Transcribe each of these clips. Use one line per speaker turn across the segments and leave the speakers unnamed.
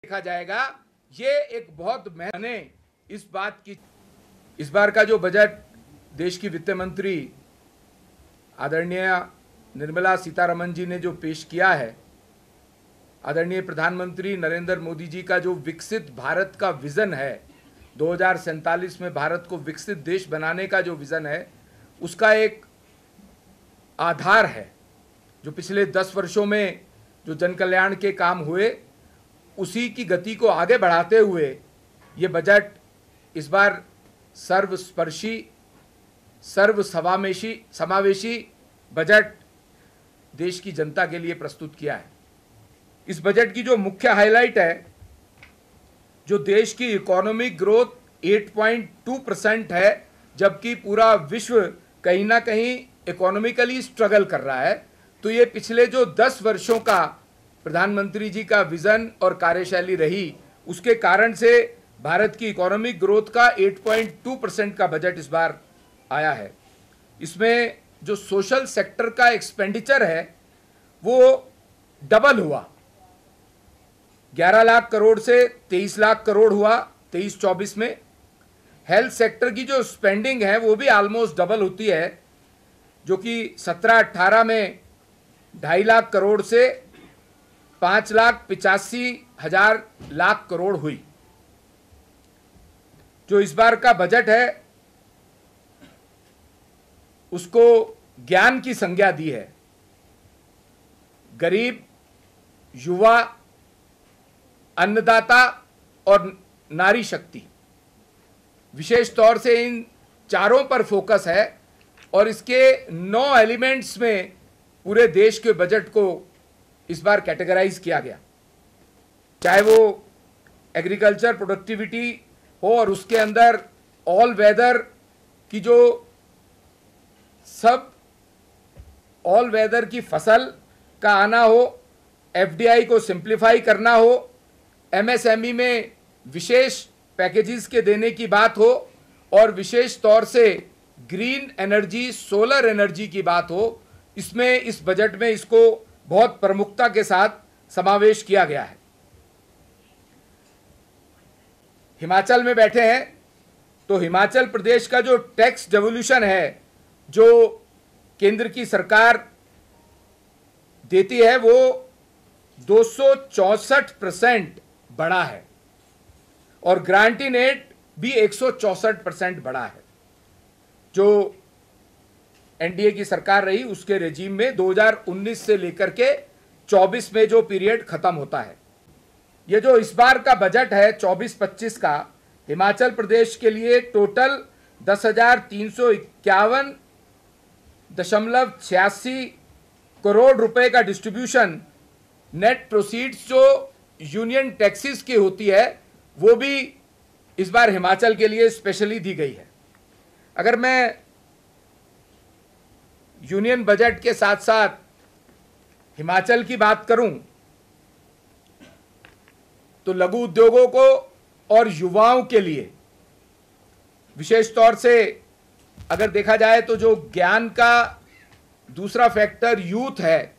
देखा जाएगा। ये एक बहुत मैंने इस बात की, इस बार का जो बजट देश की वित्त मंत्री आदरणीय निर्मला सीतारमण जी ने जो पेश किया है, आदरणीय प्रधानमंत्री नरेंद्र मोदी जी का जो विकसित भारत का विजन है, 2047 में भारत को विकसित देश बनाने का जो विजन है, उसका एक आधार है। जो पिछले 10 वर्षों में जो जन कल्याण के काम हुए, उसी की गति को आगे बढ़ाते हुए ये बजट इस बार सर्वस्पर्शी, समावेशी बजट देश की जनता के लिए प्रस्तुत किया है। इस बजट की जो मुख्य हाईलाइट है, जो देश की इकोनॉमिक ग्रोथ 8.2% है, जबकि पूरा विश्व कहीं ना कहीं इकोनॉमिकली स्ट्रगल कर रहा है। तो ये पिछले जो 10 वर्षों का प्रधानमंत्री जी का विजन और कार्यशैली रही, उसके कारण से भारत की इकोनॉमिक ग्रोथ का 8.2% का बजट इस बार आया है। इसमें जो सोशल सेक्टर का एक्सपेंडिचर है वो डबल हुआ, 11 लाख करोड़ से 23 लाख करोड़ हुआ 23-24 में। हेल्थ सेक्टर की जो स्पेंडिंग है वो भी ऑलमोस्ट डबल होती है, जो कि 17-18 में 2.5 लाख करोड़ से 5,85,000 लाख करोड़ हुई। जो इस बार का बजट है उसको ज्ञान की संज्ञा दी है। गरीब, युवा, अन्नदाता और नारी शक्ति, विशेष तौर से इन चारों पर फोकस है। और इसके 9 एलिमेंट्स में पूरे देश के बजट को इस बार कैटेगराइज किया गया, चाहे वो एग्रीकल्चर प्रोडक्टिविटी हो और उसके अंदर ऑल वेदर की जो सब ऑल वेदर की फसल का आना हो, एफडीआई को सिंप्लीफाई करना हो, एमएसएमई में विशेष पैकेजेस के देने की बात हो, और विशेष तौर से ग्रीन एनर्जी, सोलर एनर्जी की बात हो। इसमें इस बजट में इसको बहुत प्रमुखता के साथ समावेश किया गया है। हिमाचल में बैठे हैं तो हिमाचल प्रदेश का जो टैक्स डेवोल्यूशन है, जो केंद्र की सरकार देती है, वो 264% बढ़ा है और ग्रांटी नेट भी 164% बढ़ा है। जो एनडीए की सरकार रही उसके रेजीम में 2019 से लेकर के 24 में जो पीरियड खत्म होता है, ये जो इस बार का बजट है 24-25 का, हिमाचल प्रदेश के लिए टोटल 10,351.86 करोड़ रुपए का डिस्ट्रीब्यूशन, नेट प्रोसीड्स जो यूनियन टैक्सेस की होती है वो भी इस बार हिमाचल के लिए स्पेशली दी गई है। अगर मैं यूनियन बजट के साथ साथ हिमाचल की बात करूं तो लघु उद्योगों को और युवाओं के लिए विशेष तौर से अगर देखा जाए तो जो ज्ञान का दूसरा फैक्टर यूथ है,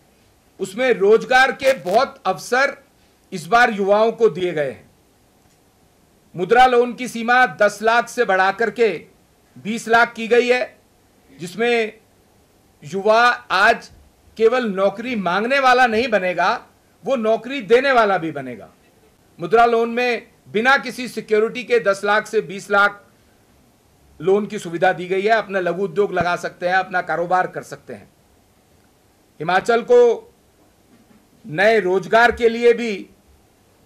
उसमें रोजगार के बहुत अवसर इस बार युवाओं को दिए गए हैं। मुद्रा लोन की सीमा 10 लाख से बढ़ाकर के 20 लाख की गई है, जिसमें युवा आज केवल नौकरी मांगने वाला नहीं बनेगा, वो नौकरी देने वाला भी बनेगा। मुद्रा लोन में बिना किसी सिक्योरिटी के 10 लाख से 20 लाख लोन की सुविधा दी गई है। अपना लघु उद्योग लगा सकते हैं, अपना कारोबार कर सकते हैं। हिमाचल को नए रोजगार के लिए भी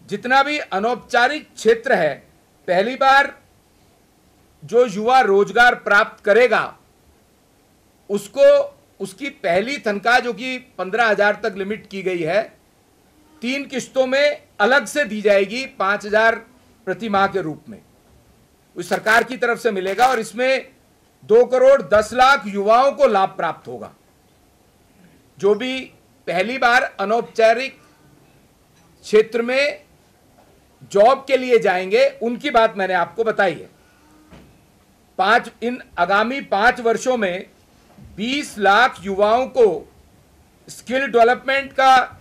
जितना भी अनौपचारिक क्षेत्र है, पहली बार जो युवा रोजगार प्राप्त करेगा उसको उसकी पहली तनख्वाह जो कि 15,000 तक लिमिट की गई है, 3 किस्तों में अलग से दी जाएगी 5,000 प्रति माह के रूप में, उस सरकार की तरफ से मिलेगा। और इसमें 2 करोड़ 10 लाख युवाओं को लाभ प्राप्त होगा, जो भी पहली बार अनौपचारिक क्षेत्र में जॉब के लिए जाएंगे, उनकी बात मैंने आपको बताई है। इन आगामी 5 वर्षों में 20 लाख युवाओं को स्किल डेवलपमेंट का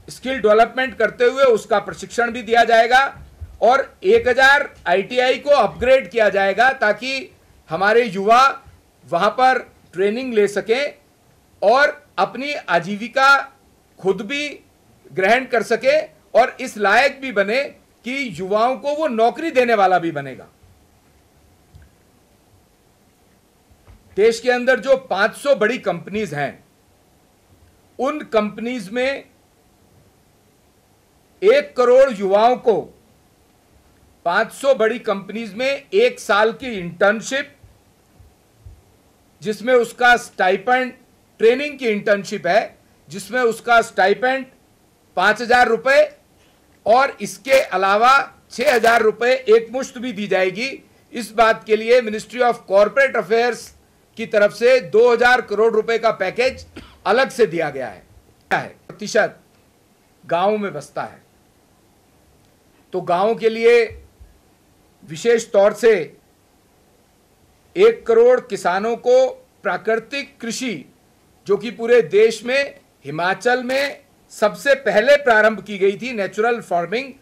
स्किल डेवलपमेंट करते हुए उसका प्रशिक्षण भी दिया जाएगा और 1000 ITI को अपग्रेड किया जाएगा ताकि हमारे युवा वहां पर ट्रेनिंग ले सकें और अपनी आजीविका खुद भी ग्रहण कर सके और इस लायक भी बने कि युवाओं को वो नौकरी देने वाला भी बनेगा। देश के अंदर जो 500 बड़ी कंपनीज हैं, उन कंपनीज में 1 करोड़ युवाओं को 500 बड़ी कंपनीज में 1 साल की इंटर्नशिप, जिसमें उसका स्टाइपेंड, ट्रेनिंग की इंटर्नशिप है जिसमें उसका स्टाइपेंड 5,000 रुपए और इसके अलावा 6,000 रुपए एक मुश्त भी दी जाएगी। इस बात के लिए मिनिस्ट्री ऑफ कॉर्पोरेट अफेयर्स की तरफ से 2,000 करोड़ रुपए का पैकेज अलग से दिया गया है। प्रतिशत गांव में बसता है, तो गांव के लिए विशेष तौर से 1 करोड़ किसानों को प्राकृतिक कृषि, जो कि पूरे देश में हिमाचल में सबसे पहले प्रारंभ की गई थी, नेचुरल फार्मिंग,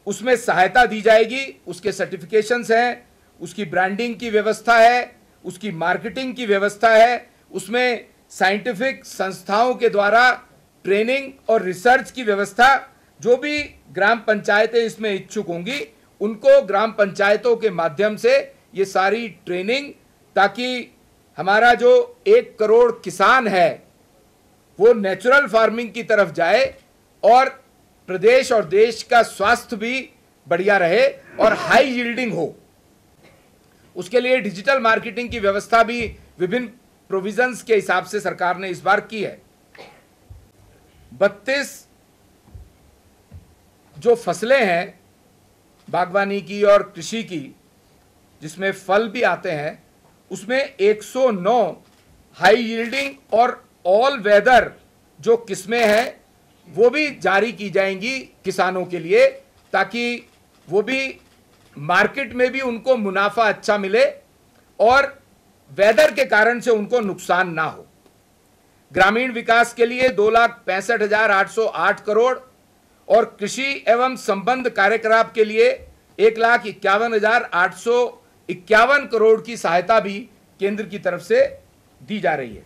उसमें सहायता दी जाएगी। उसके सर्टिफिकेशंस हैं, उसकी ब्रांडिंग की व्यवस्था है, उसकी मार्केटिंग की व्यवस्था है, उसमें साइंटिफिक संस्थाओं के द्वारा ट्रेनिंग और रिसर्च की व्यवस्था। जो भी ग्राम पंचायतें इसमें इच्छुक होंगी उनको ग्राम पंचायतों के माध्यम से ये सारी ट्रेनिंग, ताकि हमारा जो 1 करोड़ किसान है वो नेचुरल फार्मिंग की तरफ जाए और प्रदेश और देश का स्वास्थ्य भी बढ़िया रहे और हाई यील्डिंग हो। उसके लिए डिजिटल मार्केटिंग की व्यवस्था भी विभिन्न प्रोविजंस के हिसाब से सरकार ने इस बार की है। 32 जो फसलें हैं बागवानी की और कृषि की, जिसमें फल भी आते हैं, उसमें 109 हाई यील्डिंग और ऑल वेदर जो किस्में हैं वो भी जारी की जाएंगी किसानों के लिए, ताकि वो भी मार्केट में भी उनको मुनाफा अच्छा मिले और वेदर के कारण से उनको नुकसान ना हो। ग्रामीण विकास के लिए 2,65,808 करोड़ और कृषि एवं संबंध कार्यकलाप के लिए 1,51,851 करोड़ की सहायता भी केंद्र की तरफ से दी जा रही है।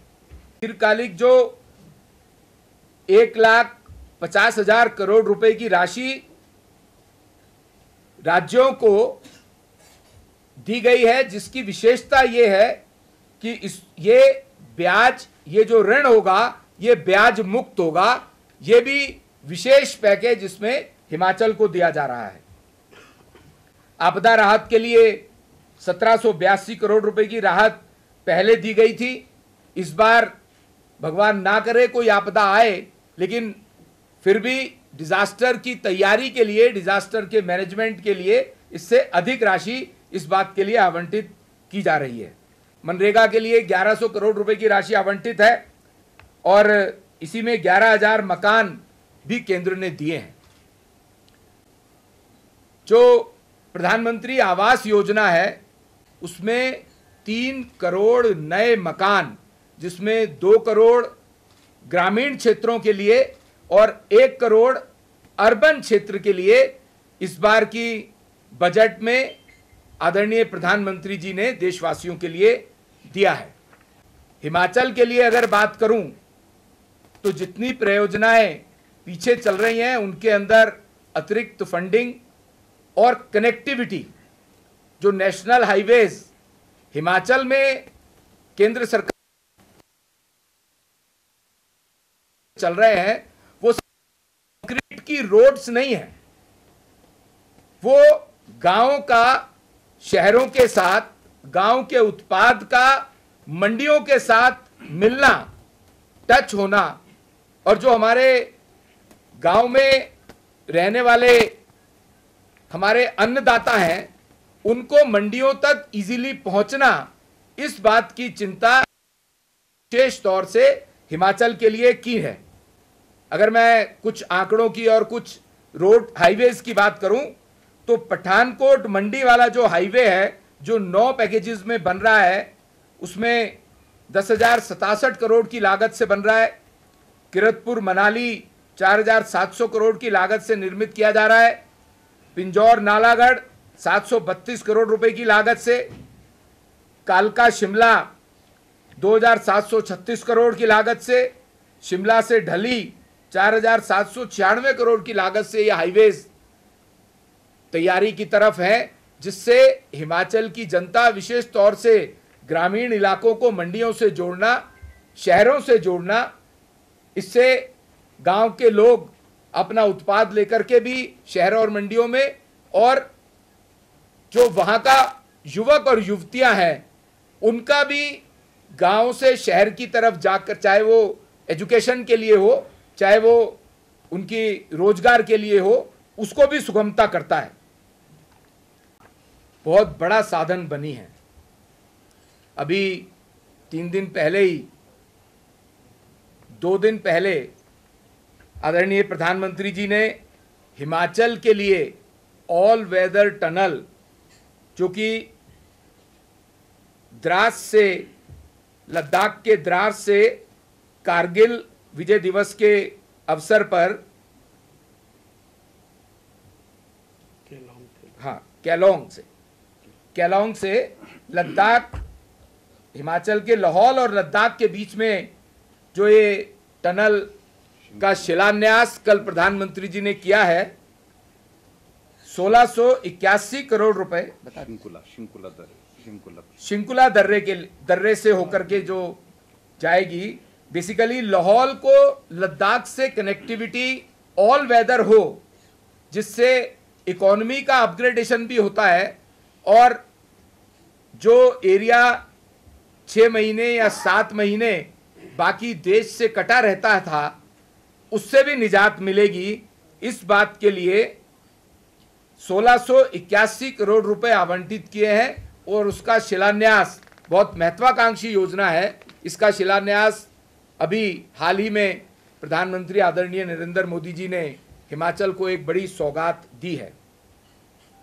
दीर्घकालिक जो 1,50,000 करोड़ रुपए की राशि राज्यों को दी गई है, जिसकी विशेषता यह है कि ये ब्याज, ये जो ऋण होगा ये ब्याज मुक्त होगा। ये भी विशेष पैकेज इसमें हिमाचल को दिया जा रहा है। आपदा राहत के लिए 1782 करोड़ रुपए की राहत पहले दी गई थी। इस बार भगवान ना करे कोई आपदा आए, लेकिन फिर भी डिजास्टर की तैयारी के लिए, डिजास्टर के मैनेजमेंट के लिए इससे अधिक राशि इस बात के लिए आवंटित की जा रही है। मनरेगा के लिए 1100 करोड़ रुपए की राशि आवंटित है और इसी में 11,000 मकान भी केंद्र ने दिए हैं। जो प्रधानमंत्री आवास योजना है उसमें 3 करोड़ नए मकान, जिसमें 2 करोड़ ग्रामीण क्षेत्रों के लिए और 1 करोड़ अर्बन क्षेत्र के लिए इस बार की बजट में आदरणीय प्रधानमंत्री जी ने देशवासियों के लिए दिया है। हिमाचल के लिए अगर बात करूं तो जितनी परियोजनाएं पीछे चल रही हैं उनके अंदर अतिरिक्त फंडिंग और कनेक्टिविटी, जो नेशनल हाईवेज हिमाचल में केंद्र सरकार चल रहे हैं, वो कंक्रीट की रोड्स नहीं है, वो गांव का शहरों के साथ, गांव के उत्पाद का मंडियों के साथ मिलना, टच होना, और जो हमारे गांव में रहने वाले हमारे अन्नदाता हैं उनको मंडियों तक इजीली पहुंचना, इस बात की चिंता विशेष तौर से हिमाचल के लिए की है। अगर मैं कुछ आंकड़ों की और कुछ रोड हाईवेज की बात करूं तो पठानकोट मंडी वाला जो हाईवे है, जो 9 पैकेजेस में बन रहा है, उसमें 10,067 करोड़ की लागत से बन रहा है। किरतपुर मनाली 4,700 करोड़ की लागत से निर्मित किया जा रहा है। पिंजौर नालागढ़ 732 करोड़ रुपए की लागत से, कालका शिमला 2,736 करोड़ की लागत से, शिमला से ढली 4,796 करोड़ की लागत से यह हाईवेज तैयारी की तरफ है, जिससे हिमाचल की जनता, विशेष तौर से ग्रामीण इलाकों को मंडियों से जोड़ना, शहरों से जोड़ना, इससे गांव के लोग अपना उत्पाद लेकर के भी शहरों और मंडियों में, और जो वहां का युवक और युवतियां हैं उनका भी गांव से शहर की तरफ जाकर, चाहे वो एजुकेशन के लिए हो, चाहे वो उनकी रोजगार के लिए हो, उसको भी सुगमता करता है। बहुत बड़ा साधन बनी है। अभी 3 दिन पहले ही, 2 दिन पहले आदरणीय प्रधानमंत्री जी ने हिमाचल के लिए ऑल वेदर टनल, जो कि द्रास से, लद्दाख के द्रास से कारगिल विजय दिवस के अवसर पर, हाँ केलोंग से लद्दाख, हिमाचल के लाहौल और लद्दाख के बीच में जो ये टनल का शिलान्यास कल प्रधानमंत्री जी ने किया है, 1681 करोड़ रुपए, शिंकुला दर्रे से होकर के जो जाएगी। बेसिकली लाहौल को लद्दाख से कनेक्टिविटी ऑल वेदर हो, जिससे इकोनॉमी का अपग्रेडेशन भी होता है, और जो एरिया 6 महीने या 7 महीने बाकी देश से कटा रहता था, उससे भी निजात मिलेगी। इस बात के लिए 1681 करोड़ रुपए आवंटित किए हैं, और उसका शिलान्यास, बहुत महत्वाकांक्षी योजना है, इसका शिलान्यास अभी हाल ही में प्रधानमंत्री आदरणीय नरेंद्र मोदी जी ने हिमाचल को एक बड़ी सौगात दी है।